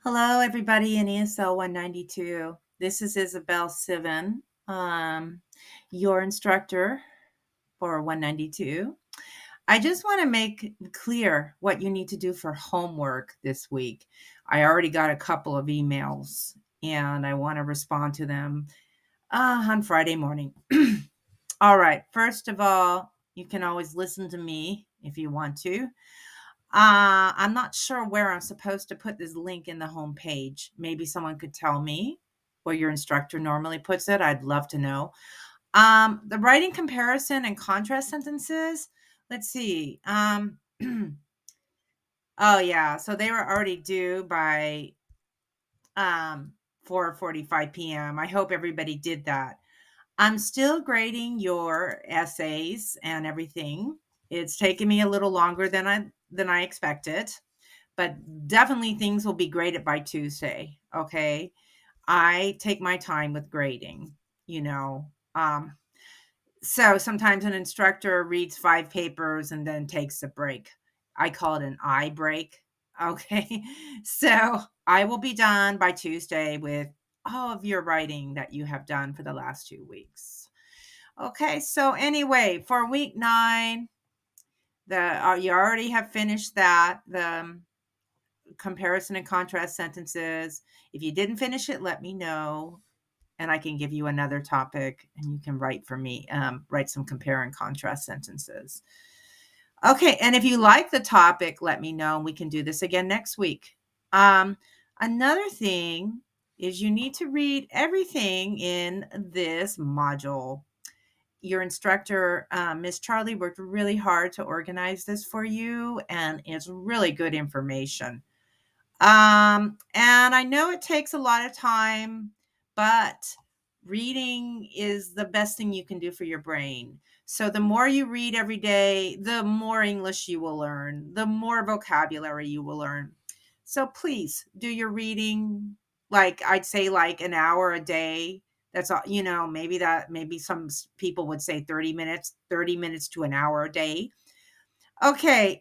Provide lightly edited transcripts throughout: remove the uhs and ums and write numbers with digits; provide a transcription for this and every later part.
Hello, everybody in ESL192. This is Isabel Sivan, your instructor for 192. I just want to make clear what you need to do for homework this week. I already got a couple of emails and I want to respond to them on Friday morning. All right. First of all, you can always listen to me if you want to. I'm not sure where I'm supposed to put this link in the homepage. Maybe someone could tell me where your instructor normally puts it. I'd love to know. The writing comparison and contrast sentences. Let's see. Oh yeah, so they were already due by 4:45 p.m. I hope everybody did that. I'm still grading your essays and everything. It's taken me a little longer than I expected, but definitely things will be graded by Tuesday. Okay. I take my time with grading, you know. So sometimes an instructor reads 5 papers and then takes a break. I call it an eye break. Okay. So I will be done by Tuesday with all of your writing that you have done for the last 2 weeks. Okay. So anyway, for week 9, you already have finished that. The comparison and contrast sentences. If you didn't finish it, let me know and I can give you another topic and you can write for me, write some compare and contrast sentences. Okay. And if you like the topic, let me know and we can do this again next week. Another thing is you need to read everything in this module. Your instructor, Miss Charlie, worked really hard to organize this for you, and it's really good information. And I know it takes a lot of time, but reading is the best thing you can do for your brain. So the more you read every day, the more English you will learn, the more vocabulary you will learn. So please do your reading, like I'd say like an hour a day. That's all, maybe some people would say 30 minutes to an hour a day. Okay.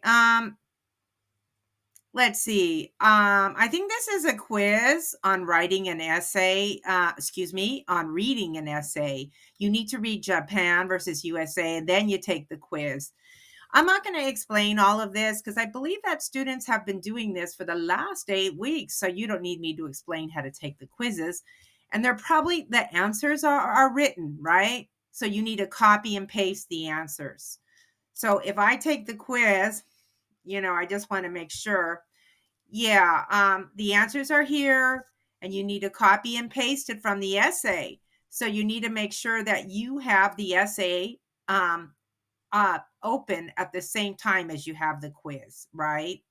Let's see. I think this is a quiz on writing an essay. On reading an essay. You need to read Japan versus USA, and then you take the quiz. I'm not going to explain all of this because I believe that students have been doing this for the last 8 weeks. So you don't need me to explain how to take the quizzes. And the answers are written, right? So you need to copy and paste the answers. So if I take the quiz, I just want to make sure. Yeah, the answers are here, and you need to copy and paste it from the essay. So you need to make sure that you have the essay open at the same time as you have the quiz, right?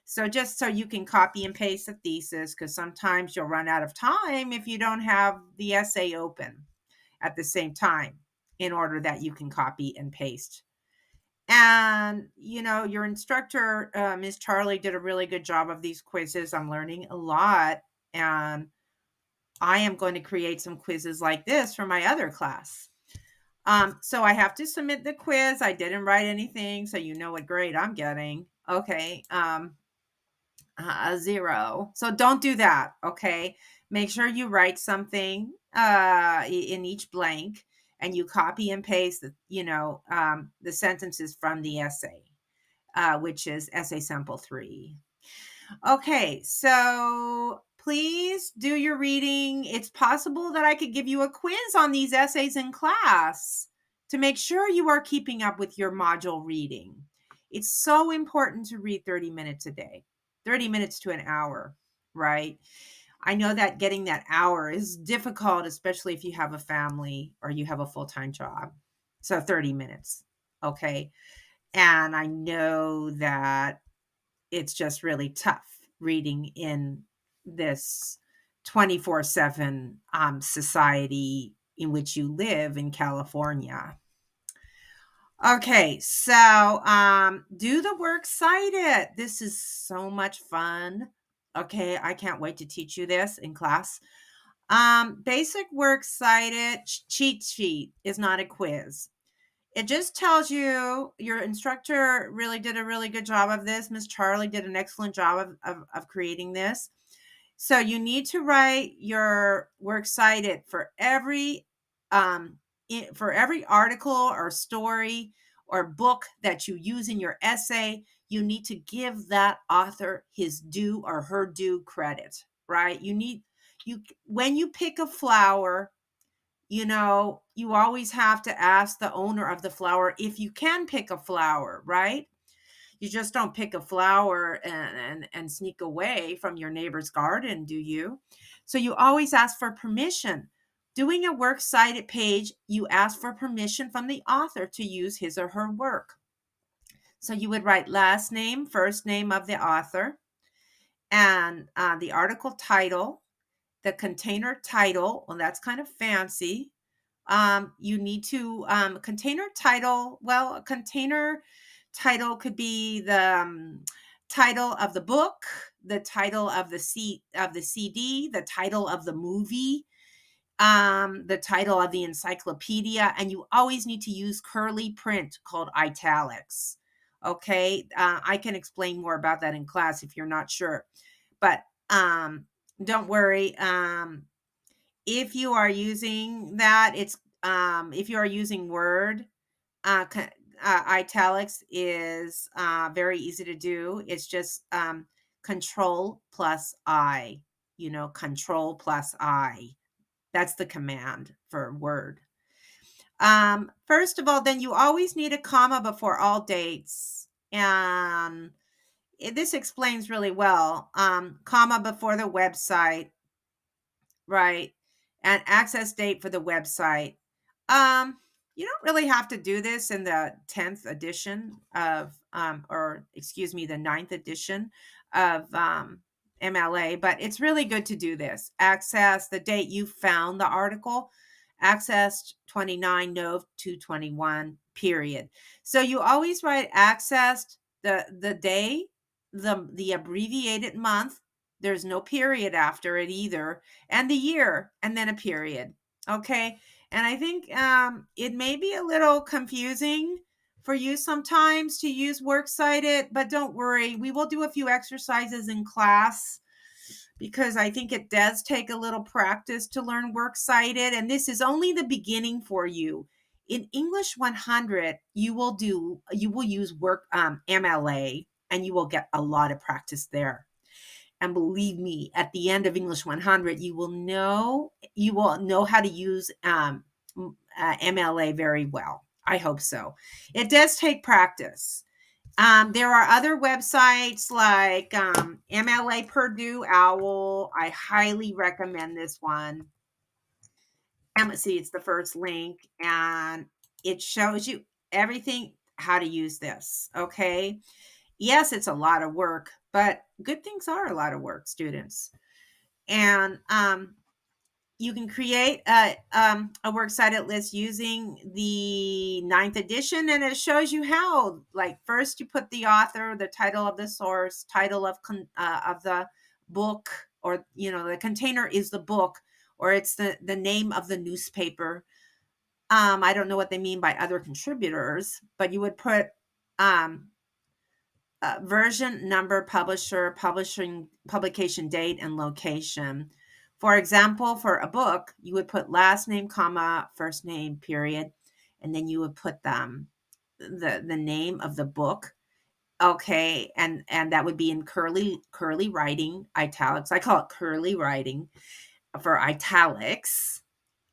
So just so you can copy and paste the thesis, because sometimes you'll run out of time if you don't have the essay open at the same time in order that you can copy and paste. And, your instructor, Ms. Charlie, did a really good job of these quizzes. I'm learning a lot. And I am going to create some quizzes like this for my other class. So I have to submit the quiz. I didn't write anything, so you know what grade I'm getting. Okay. A 0. So don't do that. Okay. Make sure you write something in each blank and you copy and paste the sentences from the essay, which is essay sample 3. Okay, so please do your reading. It's possible that I could give you a quiz on these essays in class to make sure you are keeping up with your module reading. It's so important to read 30 minutes a day, 30 minutes to an hour, right? I know that getting that hour is difficult, especially if you have a family or you have a full time job. So 30 minutes, okay? And I know that it's just really tough reading in this 24/7 society in which you live in California. Okay, so do the works cited. This is so much fun. Okay, I can't wait to teach you this in class. Basic works cited cheat sheet is not a quiz. It just tells you your instructor really did a really good job of this. Miss Charlie did an excellent job of creating this. So you need to write your works cited um, for every article or story or book that you use in your essay. You need to give that author his due or her due credit, right? You when you pick a flower, you always have to ask the owner of the flower if you can pick a flower, right? You just don't pick a flower and sneak away from your neighbor's garden, do you? So you always ask for permission. Doing a works cited page, you ask for permission from the author to use his or her work. So you would write last name, first name of the author, and the article title, the container title. Well, that's kind of fancy. You need to container title. Well, a container title could be the title of the book, the title of the CD, the title of the movie, the title of the encyclopedia, and you always need to use curly print called italics. Okay, I can explain more about that in class if you're not sure, but don't worry. If you are using that, if you are using Word, italics is very easy to do. It's just Control plus I. Control plus I. That's the command for Word. First of all, then you always need a comma before all dates, and this explains really well. Comma before the website, right? And access date for the website. Um, you don't really have to do this in the 10th edition of, or excuse me, the ninth edition of MLA, but it's really good to do this. Access the date you found the article, access 29 Nov 221, period. So you always write accessed the day, the abbreviated month. There's no period after it either, and the year, and then a period. Okay. And I think it may be a little confusing for you sometimes to use works cited, but don't worry. We will do a few exercises in class because I think it does take a little practice to learn works cited. And this is only the beginning for you. In English 100, you will use work MLA, and you will get a lot of practice there. And believe me, at the end of English 100, you will know how to use MLA very well. I hope so. It does take practice. There are other websites like MLA Purdue Owl. I highly recommend this one. Let's see, it's the first link, and it shows you everything how to use this. Okay. Yes, it's a lot of work, but good things are a lot of work, students. And you can create a works cited list using the ninth edition, and it shows you how. Like, first you put the author, the title of the source, title of the book, or the container is the book, or it's the name of the newspaper. I don't know what they mean by other contributors, but you would put version, number, publisher, publication date, and location. For example, for a book, you would put last name, comma, first name, period, and then you would put the name of the book. Okay, and that would be in curly writing, italics. I call it curly writing for italics.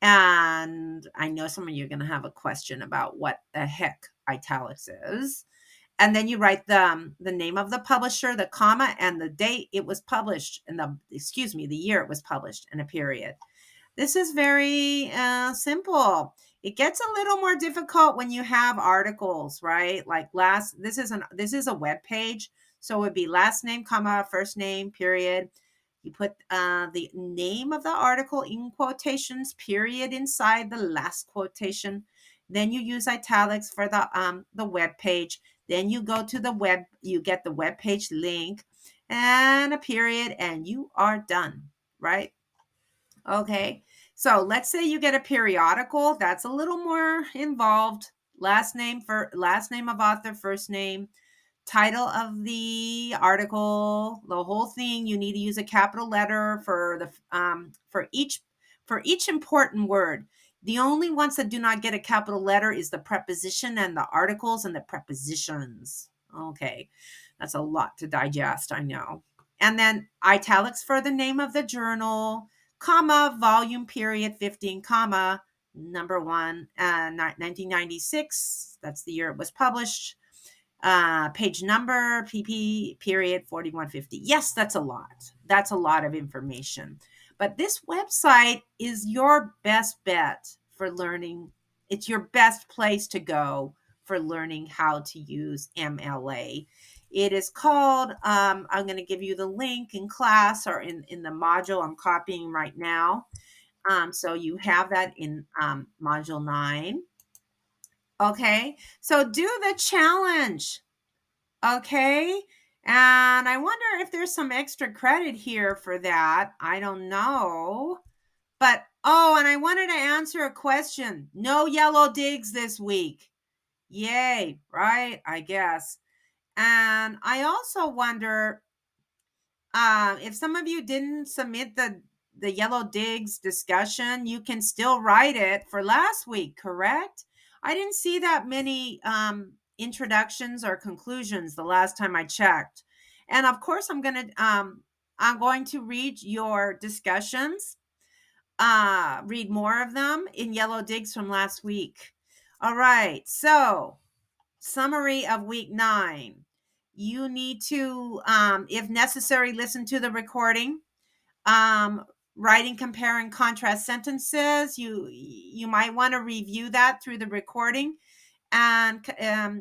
And I know some of you are going to have a question about what the heck italics is. And then you write the name of the publisher, the comma, and the date it was published, and the year it was published, and a period. This is very simple. It gets a little more difficult when you have articles, right? Like this is a web page, so it would be last name, comma, first name, period. You put the name of the article in quotations, period, inside the last quotation. Then you use italics for the web page. Then you go to the web, you get the web page link and a period, and you are done, right? Okay. So let's say you get a periodical. That's a little more involved. Last name of author, first name, title of the article, the whole thing. You need to use a capital letter for each important word. The only ones that do not get a capital letter is the preposition and the articles and the prepositions. Okay, that's a lot to digest, I know. And then italics for the name of the journal, comma, volume period 15, comma, number 1, 1996. That's the year it was published. Page number, PP period 4150. Yes, that's a lot. That's a lot of information. But this website is your best bet for learning. It's your best place to go for learning how to use MLA. It is called, I'm going to give you the link in class or in the module I'm copying right now. So you have that in module 9. Okay, so do the challenge. Okay. And I wonder if there's some extra credit here for that. I don't know. But, oh, and I wanted to answer a question. No yellow digs this week. Yay, right? I guess. And I also wonder if some of you didn't submit the yellow digs discussion, you can still write it for last week, correct? I didn't see that many introductions or conclusions the last time I checked. And of course, I'm going to read your discussions, read more of them in yellow digs from last week. All right, so summary of week 9. You need to, if necessary, listen to the recording. Writing, compare, and contrast sentences. You might want to review that through the recording and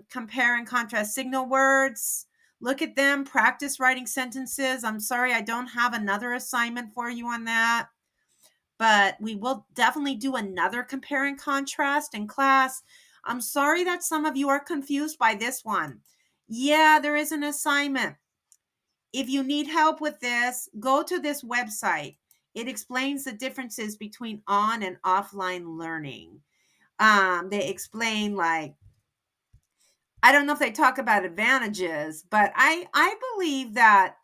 compare and contrast signal words. Look at them, practice writing sentences. I'm sorry, I don't have another assignment for you on that, but we will definitely do another compare and contrast in class. I'm sorry that some of you are confused by this one. Yeah, there is an assignment. If you need help with this, go to this website. It explains the differences between on and offline learning. They explain, like, I don't know if they talk about advantages, but I believe that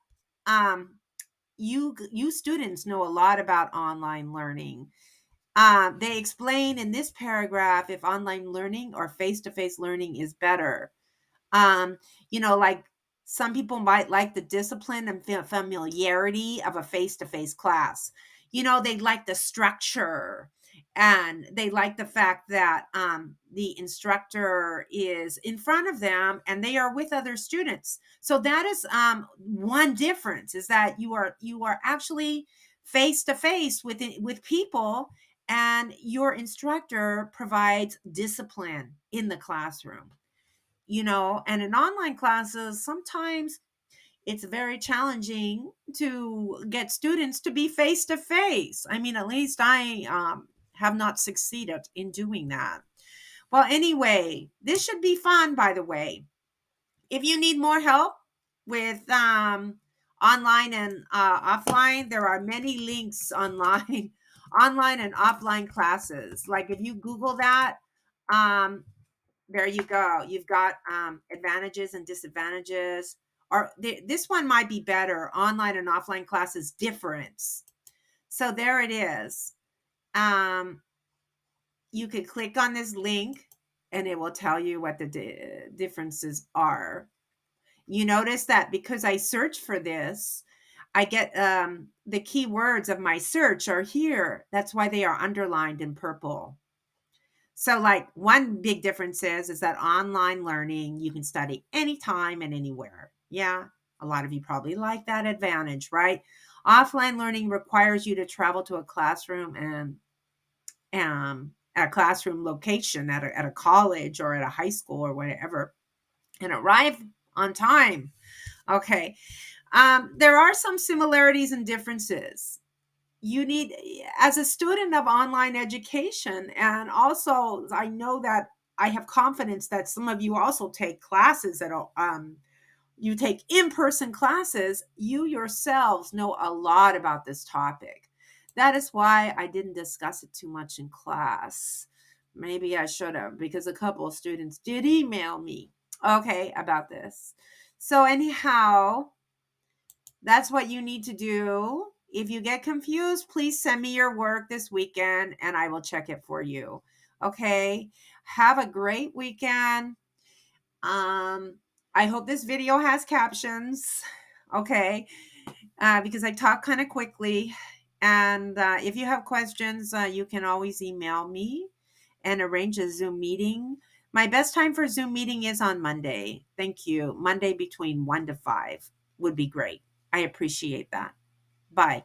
you students know a lot about online learning. They explain in this paragraph if online learning or face-to-face learning is better. Um, like some people might like the discipline and familiarity of a face-to-face class. They like the structure and they like the fact that the instructor is in front of them and they are with other students. So that is one difference, is that you are actually face to face with people, and your instructor provides discipline in the classroom. And in online classes, sometimes it's very challenging to get students to be face to face. I mean, at least I have not succeeded in doing that. Well, anyway, this should be fun, by the way. If you need more help with online and offline, there are many links online, online and offline classes. Like if you Google that, um, there you go. You've got advantages and disadvantages. Or this one might be better. Online and offline classes difference. So there it is. You could click on this link and it will tell you what the differences are. You notice that because I search for this, I get the keywords of my search are here. That's why they are underlined in purple. So, like, one big difference is that online learning, you can study anytime and anywhere. Yeah, a lot of you probably like that advantage, right? Offline learning requires you to travel to a classroom and at a classroom location at a college or at a high school or whatever, and arrive on time. Okay. There are some similarities and differences. You need, as a student of online education, and also I know that I have confidence that some of you also take classes that you take in-person classes, you yourselves know a lot about this topic. That is why I didn't discuss it too much in class. Maybe I should have, because a couple of students did email me, okay, about this. So anyhow, that's what you need to do. If you get confused, please send me your work this weekend and I will check it for you. Okay? Have a great weekend. I hope this video has captions. Okay? Because I talk kind of quickly. And if you have questions, you can always email me and arrange a Zoom meeting. My best time for Zoom meeting is on Monday. Thank you. Monday between 1 to 5 would be great. I appreciate that. Bye.